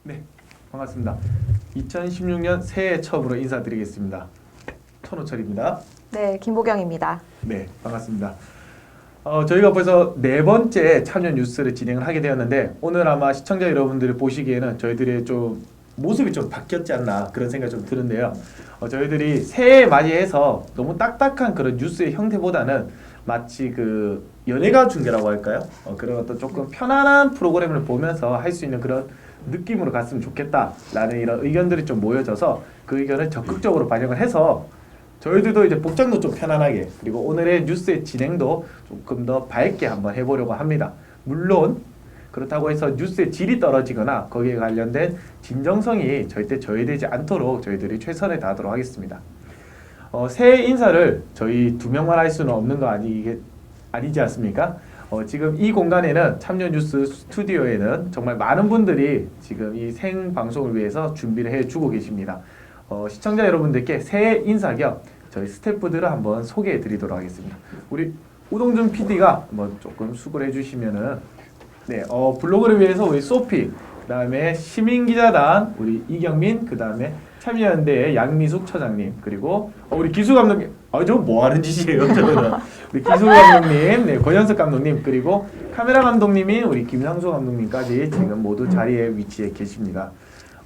네, 반갑습니다. 2016년 새해 처음으로 인사드리겠습니다. 천호철입니다. 네, 김보경입니다. 네, 반갑습니다. 저희가 벌써 네 번째 참여 뉴스를 진행을 하게 되었는데 오늘 아마 시청자 여러분들이 보시기에는 저희들의 좀 모습이 좀 바뀌었지 않나 그런 생각이 좀 드는데요. 저희들이 새해 맞이해서 너무 딱딱한 그런 뉴스의 형태보다는 마치 그 연예가 중계라고 할까요? 그런 어떤 조금 편안한 프로그램을 보면서 할 수 있는 그런 느낌으로 갔으면 좋겠다라는 이런 의견들이 좀 모여져서 그 의견을 적극적으로 반영을 해서 저희들도 이제 복장도 좀 편안하게 그리고 오늘의 뉴스의 진행도 조금 더 밝게 한번 해보려고 합니다. 물론 그렇다고 해서 뉴스의 질이 떨어지거나 거기에 관련된 진정성이 절대 저해되지 않도록 저희들이 최선을 다하도록 하겠습니다. 새해 인사를 저희 두 명만 할 수는 없는 거 아니지 않습니까? 지금 이 공간에는 참여 뉴스 스튜디오에는 정말 많은 분들이 지금 이 생방송을 위해서 준비를 해주고 계십니다. 시청자 여러분들께 새해 인사 겸 저희 스태프들을 한번 소개해 드리도록 하겠습니다. 우리 우동준 PD가 한번 조금 수고를 해주시면은 네, 블로그를 위해서 우리 소피, 그 다음에 시민기자단 우리 이경민, 그 다음에 참여연대의 양미숙 처장님, 그리고 우리 기수 감독님, 저 뭐 하는 짓이에요, 저는 우리 기수 감독님, 네, 권현석 감독님, 그리고 카메라 감독님이 우리 김상수 감독님까지 지금 모두 자리에 위치해 계십니다.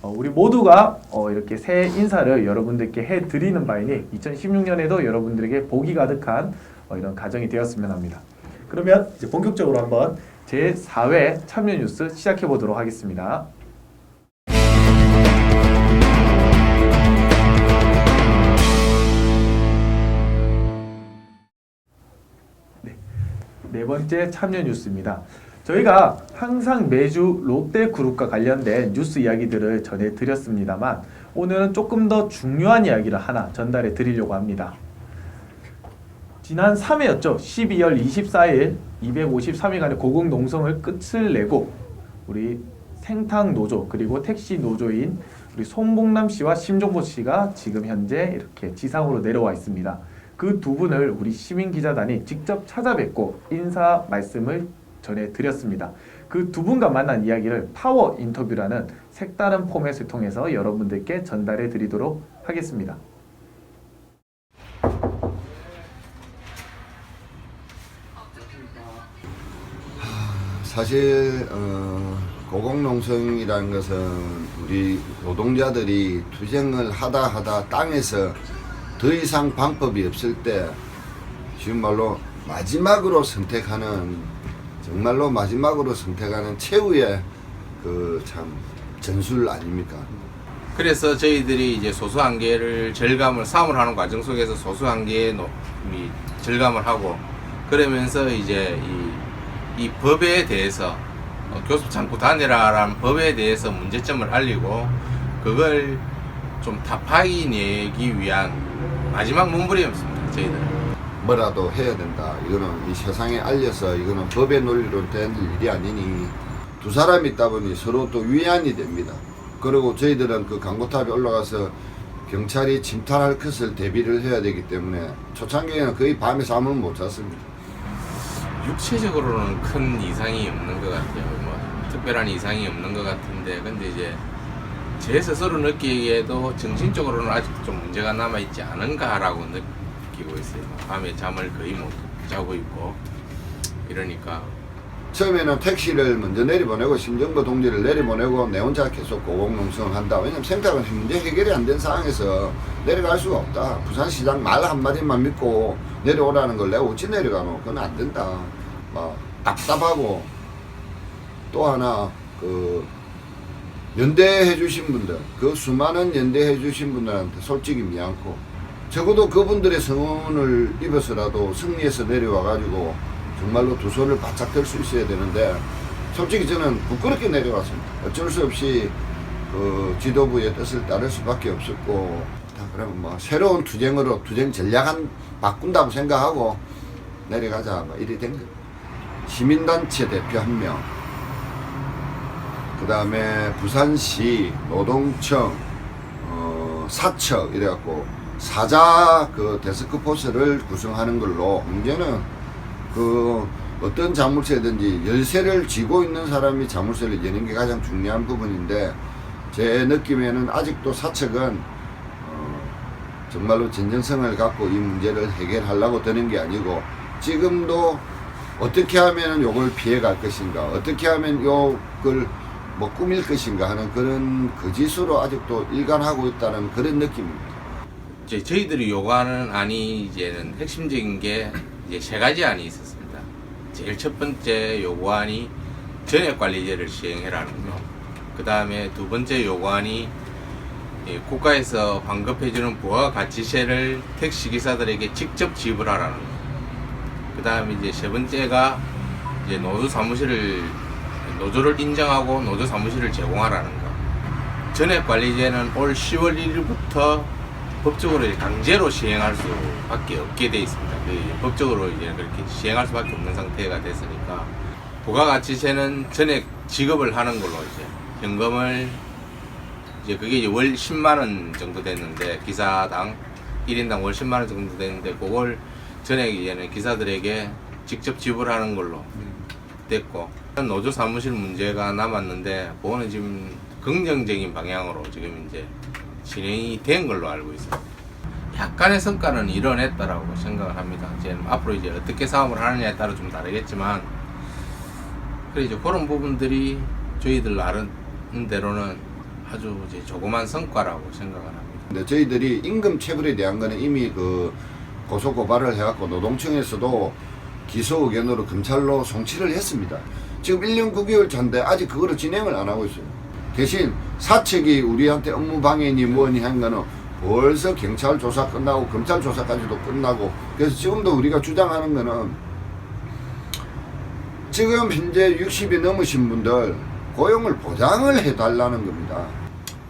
우리 모두가 이렇게 새해 인사를 여러분들께 해드리는 바이니 2016년에도 여러분들에게 복이 가득한 이런 가정이 되었으면 합니다. 그러면 이제 본격적으로 한번 제4회 참여 뉴스 시작해 보도록 하겠습니다. 네 번째 참여 뉴스입니다. 저희가 항상 매주 롯데그룹과 관련된 뉴스 이야기들을 전해드렸습니다만 오늘은 조금 더 중요한 이야기를 하나 전달해 드리려고 합니다. 지난 3회였죠. 12월 24일 253일간의 고공농성을 끝을 내고 우리 생탕노조 그리고 택시노조인 우리 송봉남 씨와 심종보 씨가 지금 현재 이렇게 지상으로 내려와 있습니다. 그 두 분을 우리 시민기자단이 직접 찾아뵙고 인사 말씀을 전해드렸습니다. 그 두 분과 만난 이야기를 파워 인터뷰라는 색다른 포맷을 통해서 여러분들께 전달해 드리도록 하겠습니다. 사실 고공농성이라는 것은 우리 노동자들이 투쟁을 하다 땅에서 더 이상 방법이 없을 때 지금 말로 마지막으로 선택하는 정말로 마지막으로 선택하는 최후의 그 참 전술 아닙니까? 그래서 저희들이 이제 소수한계를 절감을 싸움을 하는 과정 속에서 소수한계의 절감을 하고 그러면서 이제 이 법에 대해서 교섭 창구 단일화라는 법에 대해서 문제점을 알리고 그걸 좀 타파이 내기 위한 마지막 몸부림이었습니다. 저희들은 뭐라도 해야 된다. 이거는 이 세상에 알려서 이거는 법의 논리로 된 일이 아니니 두 사람이 있다 보니 서로 또 위안이 됩니다. 그리고 저희들은 그 강고탑에 올라가서 경찰이 침탈할 것을 대비를 해야 되기 때문에 초창기에는 거의 밤에 잠을 못 잤습니다. 육체적으로는 큰 이상이 없는 것 같아요. 뭐 특별한 이상이 없는 것 같은데 근데 이제 제 스스로 느끼기에도 정신적으로는 아직 좀 문제가 남아있지 않은가라고 느끼고 있어요. 밤에 잠을 거의 못 자고 있고 이러니까 처음에는 택시를 먼저 내려보내고 심정보 동지를 내려보내고 내 혼자 계속 고공농성을 한다. 왜냐면 생각은 문제 해결이 안 된 상황에서 내려갈 수가 없다. 부산시장 말 한마디만 믿고 내려오라는 걸 내가 어찌 내려가노? 그건 안 된다. 막 답답하고 또 하나 그 연대해 주신 분들, 그 수많은 연대해 주신 분들한테 솔직히 미안고 적어도 그분들의 성원을 입어서라도 승리해서 내려와 가지고 정말로 두 손을 바짝 들 수 있어야 되는데 솔직히 저는 부끄럽게 내려왔습니다. 어쩔 수 없이 그 지도부의 뜻을 따를 수밖에 없었고 그러면 뭐 새로운 투쟁으로 투쟁 전략 바꾼다고 생각하고 내려가자 뭐 이리 된 거. 시민단체 대표 1명, 그 다음에 부산시 노동청 사척 이래갖고 사자 그 데스크포스를 구성하는 걸로 문제는 그 어떤 자물쇠든지 열쇠를 쥐고 있는 사람이 자물쇠를 여는 게 가장 중요한 부분인데 제 느낌에는 아직도 사측은 정말로 진정성을 갖고 이 문제를 해결하려고 드는 게 아니고 지금도 어떻게 하면 요걸 피해갈 것인가, 어떻게 하면 요걸 뭐 꾸밀 것인가 하는 그런 거짓으로 아직도 일관하고 있다는 그런 느낌입니다. 이제 저희들이 요구하는 안이 이제는 핵심적인 게 이제 세 가지 안이 있었습니다. 제일 첫 번째 요구안이 전액관리제를 시행해라는 거. 그 다음에 두 번째 요구안이 국가에서 환급해주는 부가가치세를 택시기사들에게 직접 지불하라는 거. 그 다음에 이제 세 번째가 이제 노조를 인정하고 노조 사무실을 제공하라는 거. 전액관리제는 올 10월 1일부터 법적으로 강제로 시행할 수밖에 없게 돼 있습니다. 법적으로 이제 그렇게 시행할 수밖에 없는 상태가 됐으니까 부가가치세는 전액 지급을 하는 걸로 이제 현금을 이제 그게 이제 월 10만 원 정도 됐는데 기사당 1인당 월 10만 원 정도 됐는데 그걸 전액 이제는 기사들에게 직접 지불하는 걸로 됐고 노조 사무실 문제가 남았는데 그거는 지금 긍정적인 방향으로 지금 이제 진행이 된 걸로 알고 있습니다. 약간의 성과는 이뤄냈다라고 생각을 합니다. 이제 앞으로 이제 어떻게 싸움을 하느냐에 따라 좀 다르겠지만, 그래 이제 그런 부분들이 저희들 나름대로는 아주 이제 조그만 성과라고 생각을 합니다. 근데 저희들이 임금 체불에 대한 거는 이미 그 고소 고발을 해갖고 노동청에서도 기소 의견으로 검찰로 송치를 했습니다. 지금 1년 9개월 차인데 아직 그거를 진행을 안 하고 있어요. 대신 사측이 우리한테 업무 방해니 뭐니 한 거는 벌써 경찰 조사 끝나고 검찰 조사까지도 끝나고, 그래서 지금도 우리가 주장하는 거는 지금 현재 60이 넘으신 분들 고용을 보장을 해달라는 겁니다.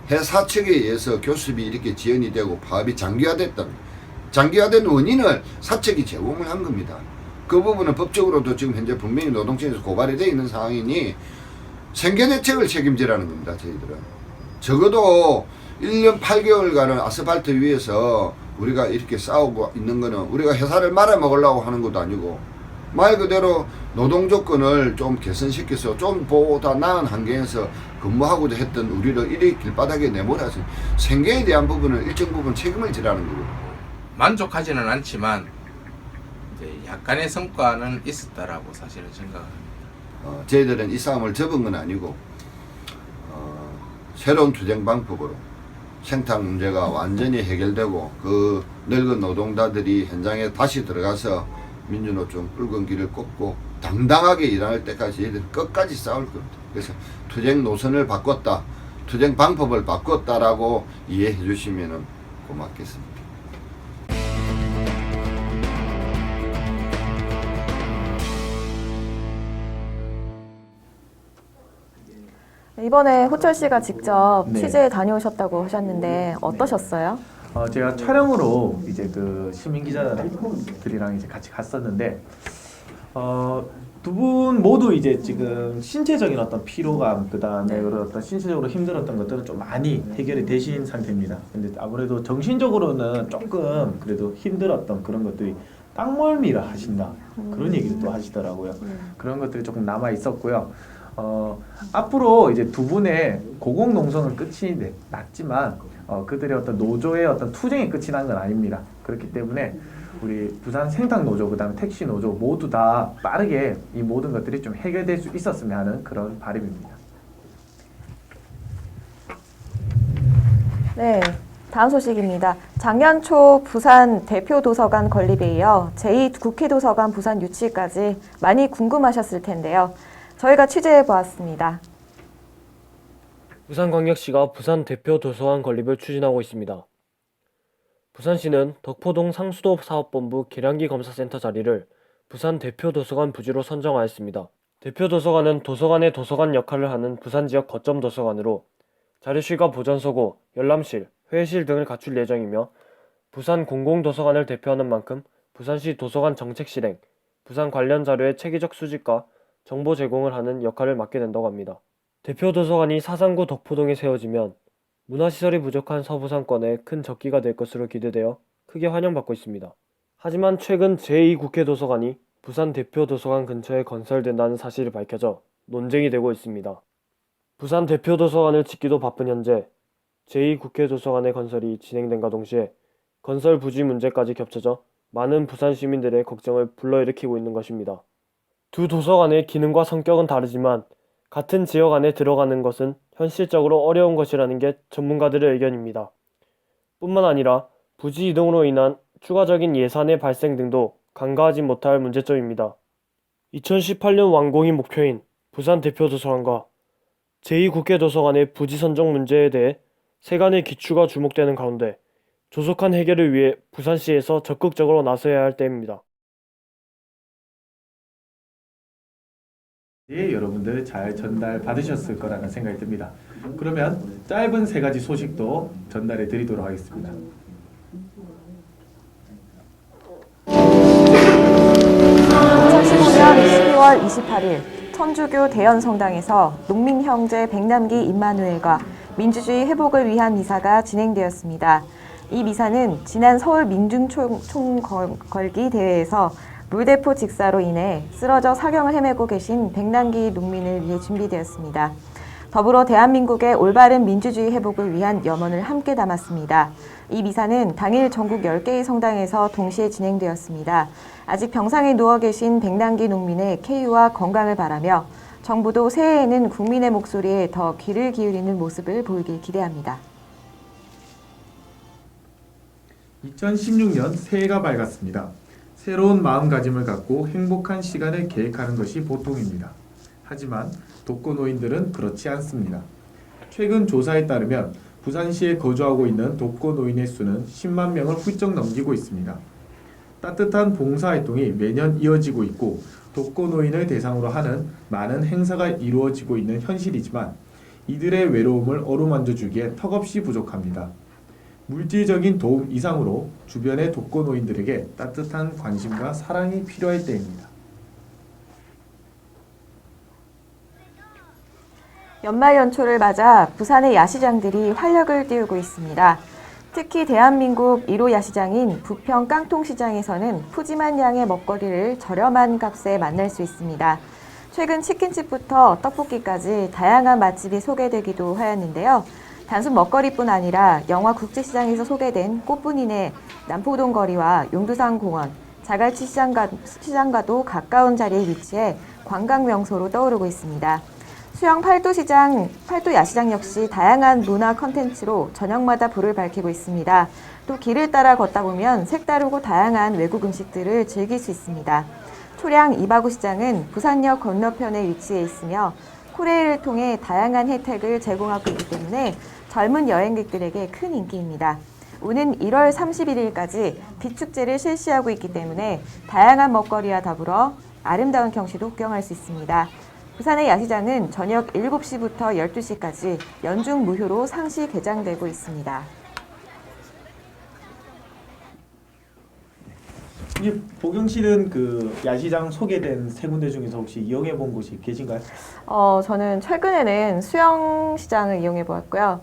해사측에 의해서 교습이 이렇게 지연이 되고 파업이 장기화된 원인을 사측이 제공을 한 겁니다. 그 부분은 법적으로도 지금 현재 분명히 노동청에서 고발이 되어 있는 상황이니 생계대책을 책임지라는 겁니다. 저희들은 적어도 1년 8개월간은 아스팔트 위에서 우리가 이렇게 싸우고 있는 거는 우리가 회사를 말아먹으려고 하는 것도 아니고 말 그대로 노동 조건을 좀 개선시켜서 좀 보다 나은 환경에서 근무하고자 했던 우리를 이리 길바닥에 내몰아서 생계에 대한 부분은 일정 부분 책임을 지라는 거고, 만족하지는 않지만 이제 약간의 성과는 있었다라고 사실은 생각합니다. 저희들은 이 싸움을 접은 건 아니고 새로운 투쟁 방법으로 생산 문제가 완전히 해결되고 그 늙은 노동자들이 현장에 다시 들어가서 민주노총 붉은 길을 꺾고 당당하게 일할 때까지 저희들이 끝까지 싸울 겁니다. 그래서 투쟁 노선을 바꿨다, 투쟁 방법을 바꿨다라고 이해해 주시면 고맙겠습니다. 이번에 호철 씨가 직접 네. 취재에 다녀오셨다고 하셨는데 어떠셨어요? 제가 촬영으로 이제 그 시민 기자들이랑 이제 같이 갔었는데 두 분 모두 이제 지금 신체적인 어떤 피로감, 그다음에 그런 어떤 신체적으로 힘들었던 것들은 좀 많이 해결이 되신 상태입니다. 근데 아무래도 정신적으로는 조금 그래도 힘들었던 그런 것들이 땅멀미를 하신다, 그런 얘기를 또 하시더라고요. 그런 것들이 조금 남아 있었고요. 앞으로 이제 두 분의 고공농성은 끝이 났지만 그들의 어떤 노조의 어떤 투쟁이 끝이 난 건 아닙니다. 그렇기 때문에 우리 부산 생탁노조, 그다음에 택시노조 모두 다 빠르게 이 모든 것들이 좀 해결될 수 있었으면 하는 그런 바람입니다. 네, 다음 소식입니다. 작년 초 부산 대표도서관 건립에 이어 제2국회도서관 부산 유치까지 많이 궁금하셨을 텐데요. 저희가 취재해 보았습니다. 부산광역시가 부산 대표도서관 건립을 추진하고 있습니다. 부산시는 덕포동 상수도 사업본부 계량기 검사센터 자리를 부산 대표도서관 부지로 선정하였습니다. 대표도서관은 도서관의 도서관 역할을 하는 부산 지역 거점 도서관으로 자료실과 보존소고, 열람실, 회의실 등을 갖출 예정이며 부산 공공도서관을 대표하는 만큼 부산시 도서관 정책 실행, 부산 관련 자료의 체계적 수집과 정보 제공을 하는 역할을 맡게 된다고 합니다. 대표도서관이 사상구 덕포동에 세워지면 문화시설이 부족한 서부상권에 큰 적기가 될 것으로 기대되어 크게 환영받고 있습니다. 하지만 최근 제2국회 도서관이 부산 대표도서관 근처에 건설된다는 사실이 밝혀져 논쟁이 되고 있습니다. 부산 대표 도서관을 짓기도 바쁜 현재 제2국회 도서관의 건설이 진행된과 동시에 건설 부지 문제까지 겹쳐져 많은 부산 시민들의 걱정을 불러일으키고 있는 것입니다. 두 도서관의 기능과 성격은 다르지만 같은 지역 안에 들어가는 것은 현실적으로 어려운 것이라는 게 전문가들의 의견입니다. 뿐만 아니라 부지 이동으로 인한 추가적인 예산의 발생 등도 간과하지 못할 문제점입니다. 2018년 완공이 목표인 부산 대표도서관과 제2국회 도서관의 부지 선정 문제에 대해 세간의 기추가 주목되는 가운데 조속한 해결을 위해 부산시에서 적극적으로 나서야 할 때입니다. 예, 여러분들 잘 전달 받으셨을 거라는 생각이 듭니다. 그러면 짧은 세 가지 소식도 전달해 드리도록 하겠습니다. 2015년 12월 28일 천주교 대연성당에서 농민형제 백남기 임마누엘과 민주주의 회복을 위한 미사가 진행되었습니다. 이 미사는 지난 서울 민중총걸기 대회에서 물대포 직사로 인해 쓰러져 사경을 헤매고 계신 백남기 농민을 위해 준비되었습니다. 더불어 대한민국의 올바른 민주주의 회복을 위한 염원을 함께 담았습니다. 이 미사는 당일 전국 10개의 성당에서 동시에 진행되었습니다. 아직 병상에 누워 계신 백남기 농민의 쾌유와 건강을 바라며 정부도 새해에는 국민의 목소리에 더 귀를 기울이는 모습을 보이길 기대합니다. 2016년 새해가 밝았습니다. 새로운 마음가짐을 갖고 행복한 시간을 계획하는 것이 보통입니다. 하지만 독거노인들은 그렇지 않습니다. 최근 조사에 따르면 부산시에 거주하고 있는 독거노인의 수는 10만 명을 훌쩍 넘기고 있습니다. 따뜻한 봉사활동이 매년 이어지고 있고 독거노인을 대상으로 하는 많은 행사가 이루어지고 있는 현실이지만 이들의 외로움을 어루만져 주기에 턱없이 부족합니다. 물질적인 도움 이상으로 주변의 독거노인들에게 따뜻한 관심과 사랑이 필요할 때입니다. 연말 연초를 맞아 부산의 야시장들이 활력을 띄우고 있습니다. 특히 대한민국 1호 야시장인 부평 깡통시장에서는 푸짐한 양의 먹거리를 저렴한 값에 만날 수 있습니다. 최근 치킨집부터 떡볶이까지 다양한 맛집이 소개되기도 하였는데요. 단순 먹거리뿐 아니라 영화 국제시장에서 소개된 꽃분이네 남포동 거리와 용두산 공원, 자갈치 시장과도 가까운 자리에 위치해 관광 명소로 떠오르고 있습니다. 수영 팔도 야시장 역시 다양한 문화 컨텐츠로 저녁마다 불을 밝히고 있습니다. 또 길을 따라 걷다 보면 색다르고 다양한 외국 음식들을 즐길 수 있습니다. 초량 이바구 시장은 부산역 건너편에 위치해 있으며 코레일을 통해 다양한 혜택을 제공하고 있기 때문에 젊은 여행객들에게 큰 인기입니다. 오는 1월 31일까지 빛축제를 실시하고 있기 때문에 다양한 먹거리와 더불어 아름다운 경치도 구경할 수 있습니다. 부산의 야시장은 저녁 7시부터 12시까지 연중 무휴로 상시 개장되고 있습니다. 이제 보경 씨는 그 야시장 소개된 세 군데 중에서 혹시 이용해 본 곳이 계신가요? 저는 최근에는 수영시장을 이용해 보았고요.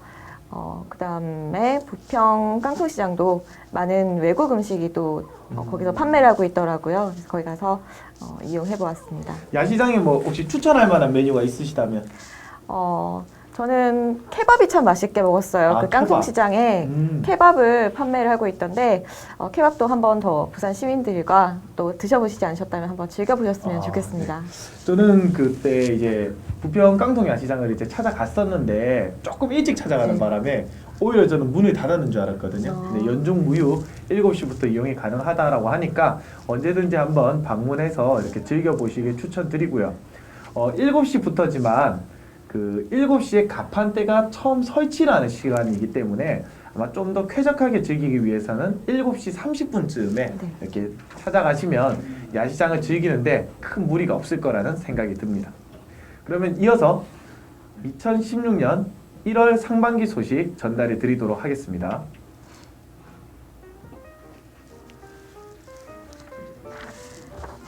그다음에 부평 깡통시장도 많은 외국 음식이 또 거기서 판매를 하고 있더라고요. 그래서 거기 가서 이용해 보았습니다. 야시장에 뭐 혹시 추천할 만한 메뉴가 있으시다면? 저는 케밥이 참 맛있게 먹었어요. 그 깡통시장에 케밥을 판매를 하고 있던데 케밥도 한 번 더 부산 시민들과 또 드셔보시지 않으셨다면 한번 즐겨보셨으면 좋겠습니다. 네. 저는 그때 이제 부평 깡통 야시장을 이제 찾아갔었는데 조금 일찍 찾아가는 바람에 오히려 저는 문을 닫았는 줄 알았거든요. 근데 연중 무휴 7시부터 이용이 가능하다라고 하니까 언제든지 한번 방문해서 이렇게 즐겨보시길 추천드리고요. 7시부터지만 그 7시에 가판대가 처음 설치를 하는 시간이기 때문에 아마 좀 더 쾌적하게 즐기기 위해서는 7시 30분쯤에 이렇게 찾아가시면 야시장을 즐기는데 큰 무리가 없을 거라는 생각이 듭니다. 그러면 이어서 2016년 1월 상반기 소식 전달해 드리도록 하겠습니다.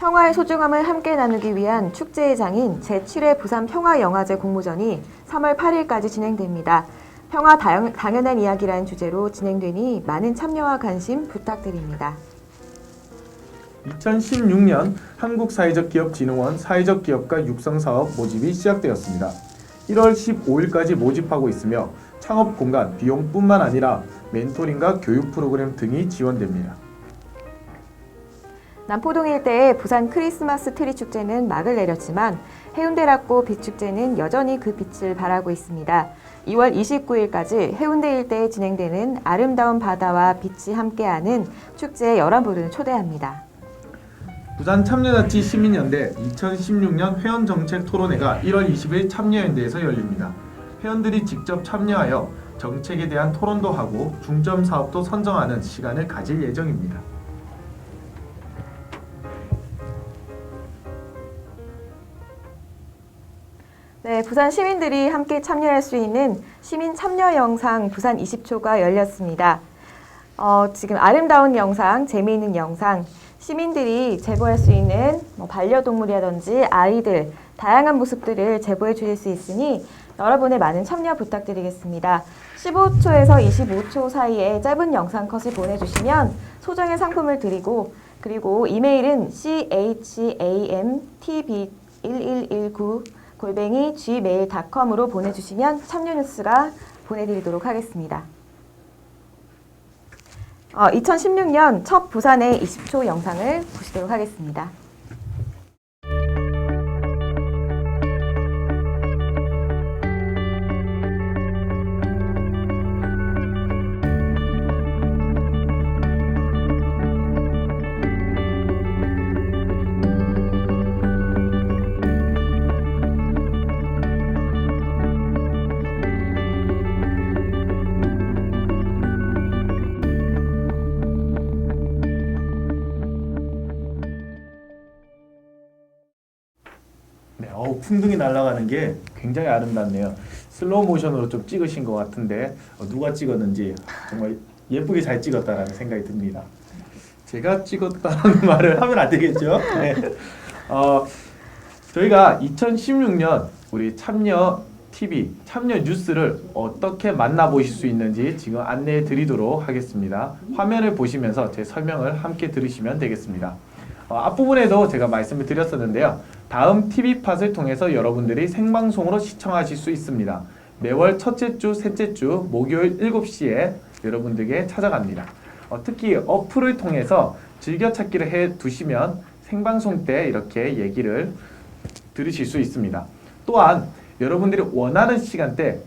평화의 소중함을 함께 나누기 위한 축제의 장인 제7회 부산 평화영화제 공모전이 3월 8일까지 진행됩니다. 평화 당연한 이야기라는 주제로 진행되니 많은 참여와 관심 부탁드립니다. 2016년 한국사회적기업진흥원 사회적기업가 육성사업 모집이 시작되었습니다. 1월 15일까지 모집하고 있으며 창업 공간 비용뿐만 아니라 멘토링과 교육 프로그램 등이 지원됩니다. 남포동 일대의 부산 크리스마스 트리 축제는 막을 내렸지만 해운대 락고 빛 축제는 여전히 그 빛을 발하고 있습니다. 2월 29일까지 해운대 일대에 진행되는 아름다운 바다와 빛이 함께하는 축제에 여러분을 초대합니다. 부산 참여자치 시민연대 2016년 회원정책 토론회가 1월 20일 참여연대에서 열립니다. 회원들이 직접 참여하여 정책에 대한 토론도 하고 중점 사업도 선정하는 시간을 가질 예정입니다. 네, 부산 시민들이 함께 참여할 수 있는 시민 참여 영상 부산 20초가 열렸습니다. 지금 아름다운 영상, 재미있는 영상, 시민들이 제보할 수 있는 반려동물이라든지 아이들, 다양한 모습들을 제보해 주실 수 있으니 여러분의 많은 참여 부탁드리겠습니다. 15초에서 25초 사이에 짧은 영상 컷을 보내주시면 소정의 상품을 드리고 그리고 이메일은 chamtb1119 gmail.com으로 보내주시면 참여 뉴스가 보내드리도록 하겠습니다. 2016년 첫 부산의 20초 영상을 보시도록 하겠습니다. 네, 풍등이 날아가는 게 굉장히 아름답네요. 슬로우 모션으로 좀 찍으신 것 같은데 누가 찍었는지 정말 예쁘게 잘 찍었다라는 생각이 듭니다. 제가 찍었다는 말을 하면 안 되겠죠? 네. 저희가 2016년 우리 참여 TV, 참여 뉴스를 어떻게 만나보실 수 있는지 지금 안내해 드리도록 하겠습니다. 화면을 보시면서 제 설명을 함께 들으시면 되겠습니다. 앞부분에도 제가 말씀을 드렸었는데요. 다음 TV팟을 통해서 여러분들이 생방송으로 시청하실 수 있습니다. 매월 첫째 주, 셋째 주, 목요일 7시에 여러분들에게 찾아갑니다. 특히 어플을 통해서 즐겨찾기를 해 두시면 생방송 때 이렇게 얘기를 들으실 수 있습니다. 또한 여러분들이 원하는 시간대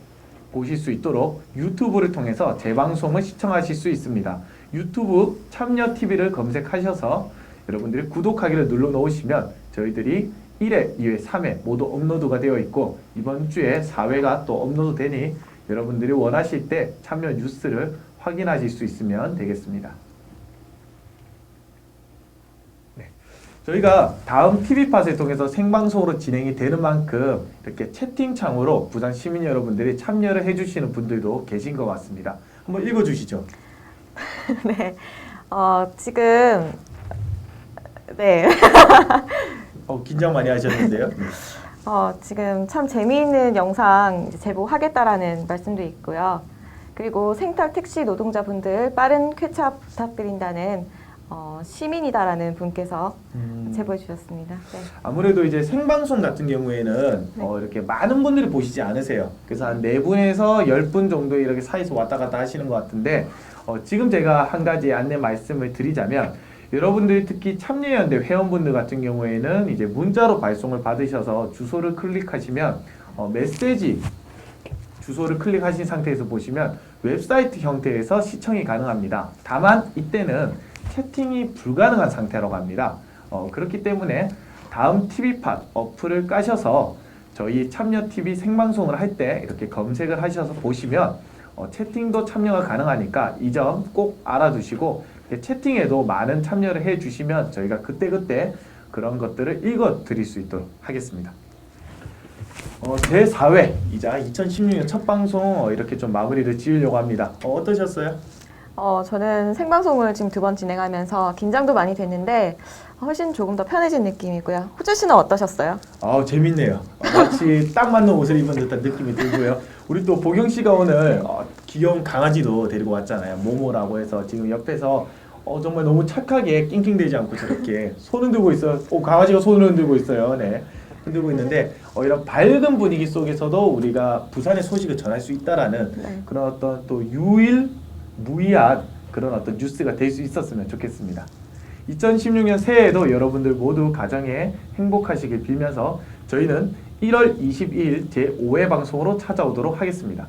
보실 수 있도록 유튜브를 통해서 재방송을 시청하실 수 있습니다. 유튜브 참여TV를 검색하셔서 여러분들이 구독하기를 눌러 놓으시면 저희들이 1회, 2회, 3회 모두 업로드가 되어 있고 이번 주에 4회가 또 업로드 되니 여러분들이 원하실 때 참여 뉴스를 확인하실 수 있으면 되겠습니다. 네. 저희가 다음 TV팟을 통해서 생방송으로 진행이 되는 만큼 이렇게 채팅창으로 부산 시민 여러분들이 참여를 해주시는 분들도 계신 것 같습니다. 한번 읽어주시죠. 네, 지금 네. 긴장 많이 하셨는데요. 지금 참 재미있는 영상 제보하겠다라는 말씀도 있고요. 그리고 생태 택시 노동자분들 빠른 쾌차 부탁드린다는 시민이다라는 분께서 제보해 주셨습니다. 네. 아무래도 이제 생방송 같은 경우에는 이렇게 많은 분들이 보시지 않으세요. 그래서 한 4분에서 10분 정도 이렇게 사이에서 왔다 갔다 하시는 것 같은데 지금 제가 한 가지 안내 말씀을 드리자면 여러분들이 특히 참여연대 회원분들 같은 경우에는 이제 문자로 발송을 받으셔서 주소를 클릭하시면 메시지 주소를 클릭하신 상태에서 보시면 웹사이트 형태에서 시청이 가능합니다. 다만 이때는 채팅이 불가능한 상태라고 합니다. 그렇기 때문에 다음 TV팟 어플을 까셔서 저희 참여TV 생방송을 할 때 이렇게 검색을 하셔서 보시면 채팅도 참여가 가능하니까 이 점 꼭 알아두시고 채팅에도 많은 참여를 해주시면 저희가 그때그때 그런 것들을 읽어 드릴 수 있도록 하겠습니다. 제4회이자 2016년 첫 방송 이렇게 좀 마무리를 지으려고 합니다. 어떠셨어요? 저는 생방송을 지금 2번 진행하면서 긴장도 많이 됐는데 훨씬 조금 더 편해진 느낌이고요. 호주 씨는 어떠셨어요? 재밌네요. 마치 딱 맞는 옷을 입은 듯한 느낌이 들고요. 우리 또 보경 씨가 오늘 귀여운 강아지도 데리고 왔잖아요. 모모라고 해서 지금 옆에서 정말 너무 착하게 낑낑대지 않고 저렇게 손을 들고 있어요. 강아지가 손을 들고 있어요. 네. 흔들고 있는데 이런 밝은 분위기 속에서도 우리가 부산의 소식을 전할 수 있다라는 네. 그런 어떤 또 유일무이한 그런 어떤 뉴스가 될 수 있었으면 좋겠습니다. 2016년 새해에도 여러분들 모두 가정에 행복하시길 빌면서 저희는 1월 22일 제5회 방송으로 찾아오도록 하겠습니다.